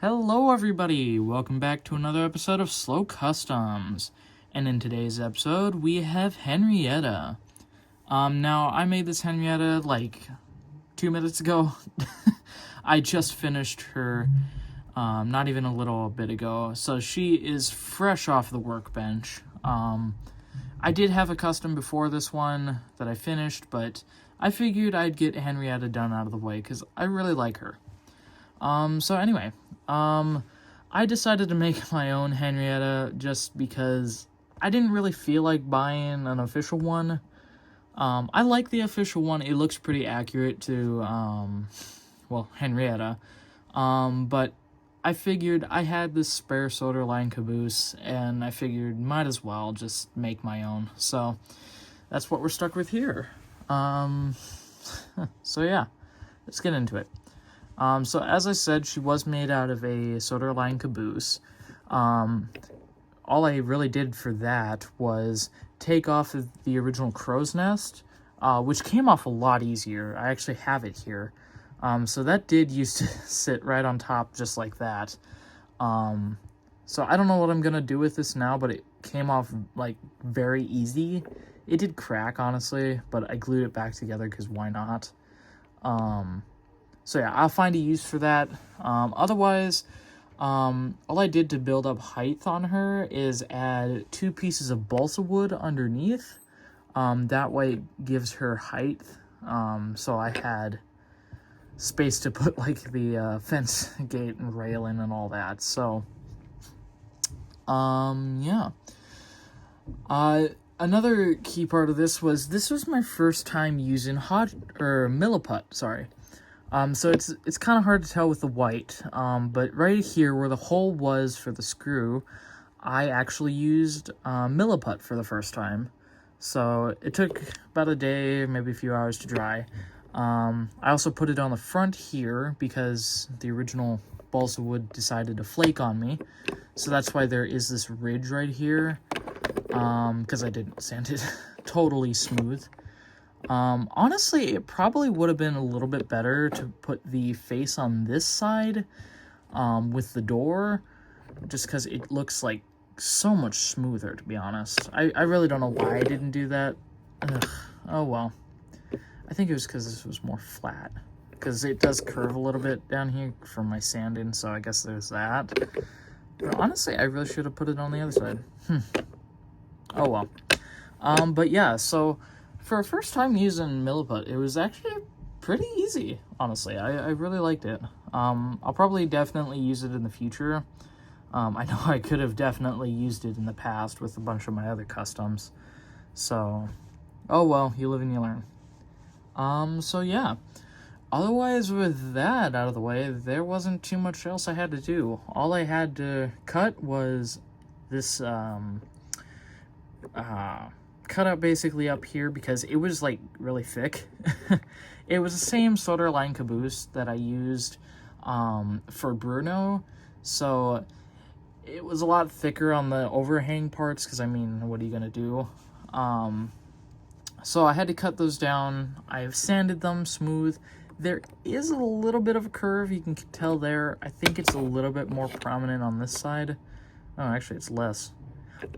Hello everybody, welcome back to another episode of Slow Customs. And in today's episode, we have Henrietta. Now, I made this Henrietta like 2 minutes ago. I just finished her, not even a little bit ago. So she is fresh off the workbench. I did have a custom before this one that I finished, but I figured I'd get Henrietta done out of the way because I really like her. So anyway, I decided to make my own Henrietta just because I didn't really feel like buying an official one. I like the official one. It looks pretty accurate to, Henrietta. But I figured I had this spare solder line caboose, and I figured might as well just make my own. So that's what we're stuck with here. So yeah, let's get into it. So as I said, she was made out of a solder line caboose. All I really did for that was take off the original crow's nest, which came off a lot easier. I actually have it here. So that did used to sit right on top just like that. So I don't know what I'm going to do with this now, but it came off like very easy. It did crack, honestly, but I glued it back together because why not? So yeah, I'll find a use for that. Otherwise, all I did to build up height on her is add 2 pieces of balsa wood underneath. That way it gives her height. So I had space to put like the fence gate and railing and all that. So, yeah. Another key part of this was my first time using milliput, sorry. So it's kind of hard to tell with the white, but right here where the hole was for the screw, I actually used milliput for the first time. So it took about a day, maybe a few hours to dry. I also put it on the front here because the original balsa wood decided to flake on me. So that's why there is this ridge right here, because I didn't sand it totally smooth. Honestly, it probably would have been a little bit better to put the face on this side, with the door, just because it looks like so much smoother, to be honest. I really don't know why I didn't do that. Ugh. Oh well. I think it was because this was more flat, because it does curve a little bit down here from my sanding, so I guess there's that. But honestly, I really should have put it on the other side. Oh well. But yeah, so for a first time using milliput, it was actually pretty easy, honestly. I really liked it. I'll probably definitely use it in the future. I know I could have definitely used it in the past with a bunch of my other customs. So, oh well, you live and you learn. So yeah. Otherwise, with that out of the way, there wasn't too much else I had to do. All I had to cut was this, cut out basically up here because it was like really thick. It was the same solder line caboose that I used for Bruno, so it was a lot thicker on the overhang parts because I mean, what are you gonna do? So I had to cut those down. I've sanded them smooth. There is a little bit of a curve, you can tell there. I think it's a little bit more prominent on this side. Oh, actually it's less.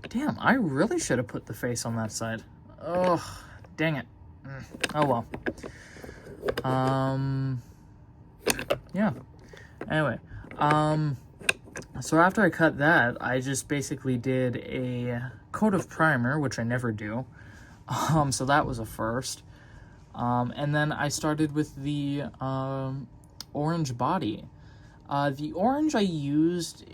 Damn, I really should have put the face on that side. Oh, dang it. Oh well. Yeah. Anyway, so after I cut that, I just basically did a coat of primer, which I never do. So that was a first. And then I started with the orange body. The orange I used,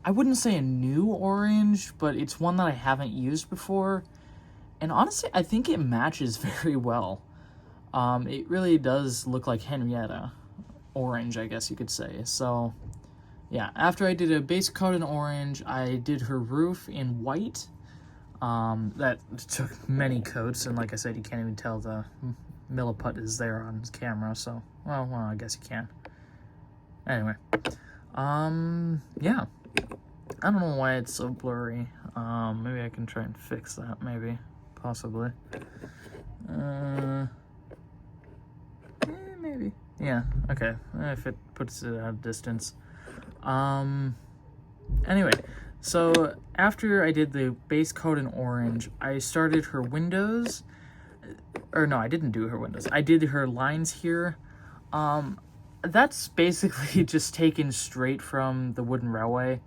I wouldn't say a new orange, but it's one that I haven't used before. And honestly, I think it matches very well. It really does look like Henrietta orange, I guess you could say. So, yeah, after I did a base coat in orange, I did her roof in white. That took many coats, and like I said, you can't even tell the milliput is there on camera, so, well, I guess you can. Anyway, yeah. I don't know why it's so blurry. Maybe I can try and fix that, maybe. Possibly. Maybe. Yeah, okay. If it puts it at a distance. Anyway, so after I did the base coat in orange, I started her windows. Or no, I didn't do her windows. I did her lines here. That's basically just taken straight from the wooden railway,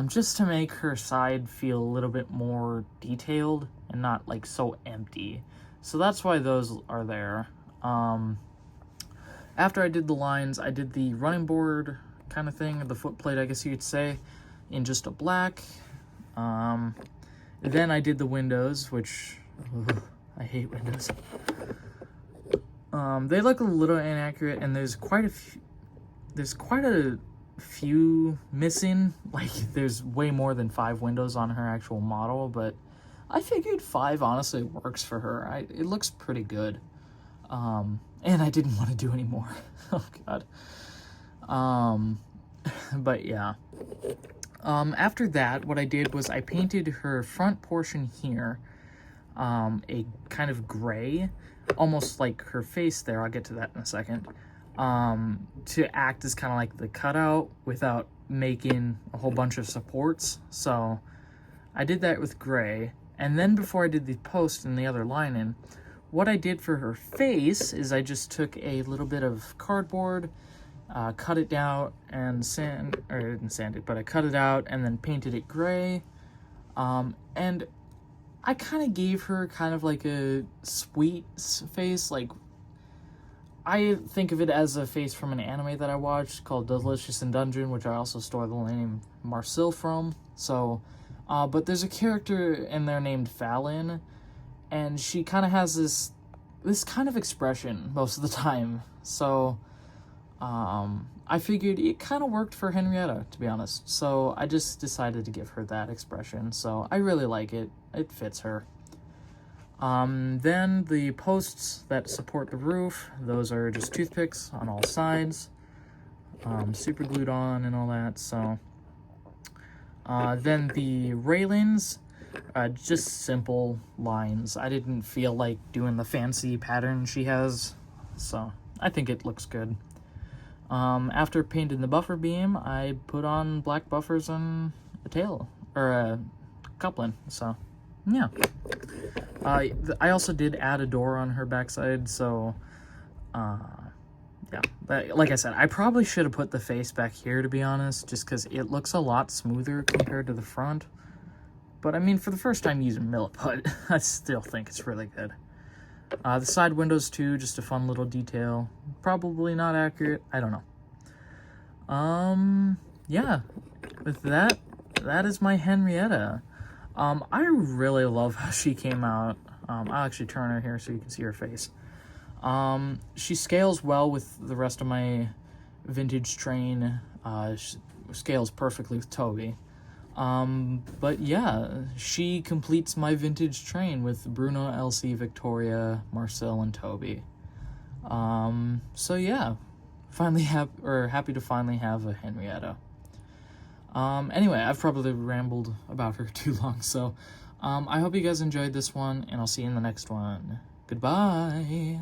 just to make her side feel a little bit more detailed and not like so empty. So that's why those are there. After I did the lines, I did the running board kind of thing, the footplate, I guess you could say, in just a black. Then I did the windows, which I hate windows. They look a little inaccurate, and there's quite a few missing. Like, there's way more than 5 windows on her actual model, but I figured 5 honestly works for her. It looks pretty good. And I didn't want to do any more. Oh god. But yeah. After that, what I did was I painted her front portion here a kind of gray, almost like her face there. I'll get to that in a second. To act as kind of like the cutout without making a whole bunch of supports. So I did that with gray. And then before I did the post and the other lining, what I did for her face is I just took a little bit of cardboard, cut it down and I didn't sand it, but I cut it out and then painted it gray. And I kind of gave her kind of like a sweet face. Like, I think of it as a face from an anime that I watched called Delicious in Dungeon, which I also stole the name Marcel from. So, but there's a character in there named Fallon, and she kind of has this kind of expression most of the time. So, I figured it kind of worked for Henrietta, to be honest. So I just decided to give her that expression. So I really like it. It fits her. Then the posts that support the roof, those are just toothpicks on all sides, super glued on and all that. So then the railings, just simple lines. I didn't feel like doing the fancy pattern she has, so I think it looks good. After painting the buffer beam, I put on black buffers and a tail, or a coupling, so yeah. I also did add a door on her backside, so yeah. But like I said, I probably should have put the face back here, to be honest, just because it looks a lot smoother compared to the front. But I mean, for the first time using Milliput, I still think it's really good. The side windows too, just a fun little detail. Probably not accurate, I don't know. Yeah, with that is my Henrietta. I really love how she came out. I'll actually turn her here so you can see her face. She scales well with the rest of my vintage train. She scales perfectly with Toby. But yeah, she completes my vintage train with Bruno, Elsie, Victoria, Marcel, and Toby. So yeah, happy to finally have a Henrietta. Anyway, I've probably rambled about her too long, so I hope you guys enjoyed this one, and I'll see you in the next one. Goodbye!